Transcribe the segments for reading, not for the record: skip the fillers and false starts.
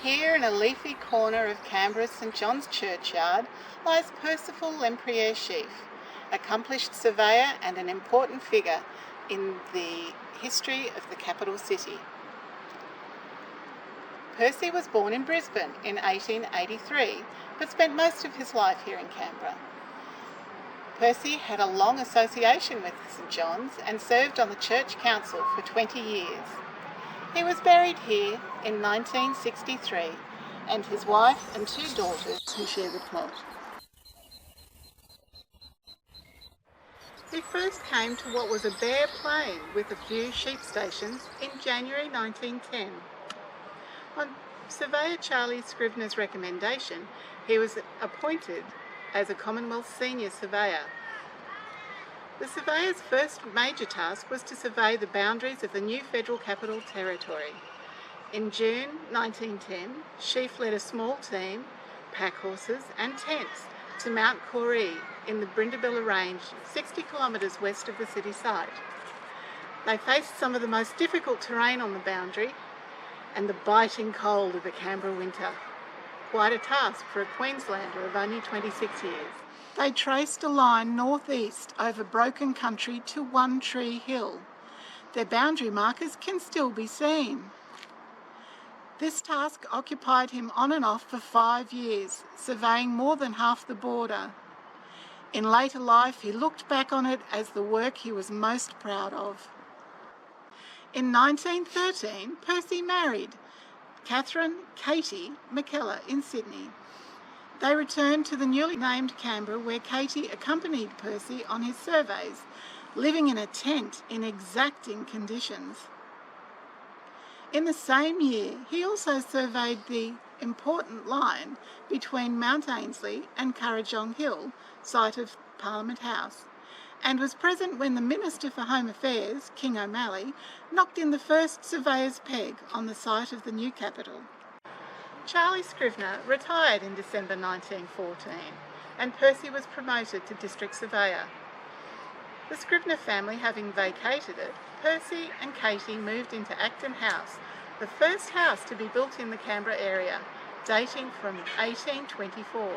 Here in a leafy corner of Canberra's St John's churchyard lies Percy Sheaffe, accomplished surveyor and an important figure in the history of the capital city. Percy was born in Brisbane in 1883, but spent most of his life here in Canberra. Percy had a long association with St John's and served on the church council for 20 years. He was buried here in 1963, and his wife and 2 daughters who share the plot. He first came to what was a bare plain with a few sheep stations in January 1910. On Surveyor Charlie Scrivener's recommendation, he was appointed as a Commonwealth Senior Surveyor. The surveyor's first major task was to survey the boundaries of the new Federal Capital Territory. In June 1910, Sheafffe led a small team, pack horses and tents to Mount Kooree in the Brindabilla Range, 60 kilometres west of the city site. They faced some of the most difficult terrain on the boundary and the biting cold of the Canberra winter. Quite a task for a Queenslander of only 26 years. They traced a line northeast over broken country to One Tree Hill. Their boundary markers can still be seen. This task occupied him on and off for 5 years, surveying more than half the border. In later life, he looked back on it as the work he was most proud of. In 1913, Percy married Catherine Katie McKellar in Sydney. They returned to the newly named Canberra, where Katie accompanied Percy on his surveys, living in a tent in exacting conditions. In the same year, he also surveyed the important line between Mount Ainslie and Kurrajong Hill, site of Parliament House, and was present when the Minister for Home Affairs, King O'Malley, knocked in the first surveyor's peg on the site of the new capital. Charlie Scrivener retired in December 1914, and Percy was promoted to District Surveyor. The Scrivener family having vacated it, Percy and Katie moved into Acton House, the first house to be built in the Canberra area, dating from 1824.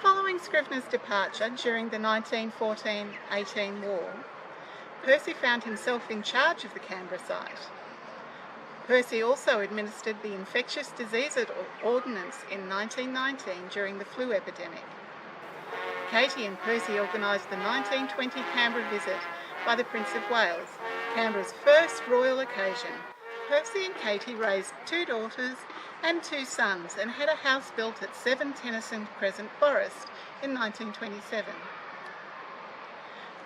Following Scrivener's departure during the 1914-18 war, Percy found himself in charge of the Canberra site. Percy also administered the Infectious Diseases Ordinance in 1919 during the flu epidemic. Katie and Percy organised the 1920 Canberra visit by the Prince of Wales, Canberra's first royal occasion. Percy and Katie raised 2 daughters and 2 sons and had a house built at 7 Tennyson Crescent, Forest in 1927.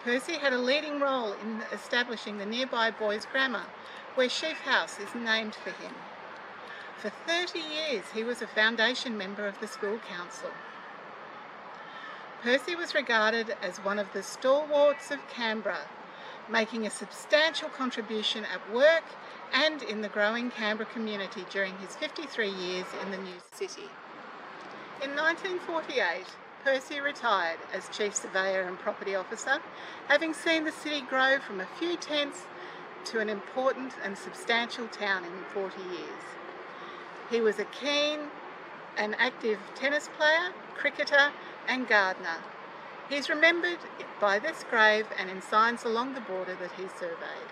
Percy had a leading role in establishing the nearby boys' grammar, where Sheafffe House is named for him. For 30 years he was a foundation member of the school council. Percy was regarded as one of the stalwarts of Canberra, making a substantial contribution at work and in the growing Canberra community during his 53 years in the new city. In 1948, Percy retired as Chief Surveyor and Property Officer, having seen the city grow from a few tents to an important and substantial town in 40 years. He was a keen and active tennis player, cricketer and gardener. He is remembered by this grave and in signs along the border that he surveyed.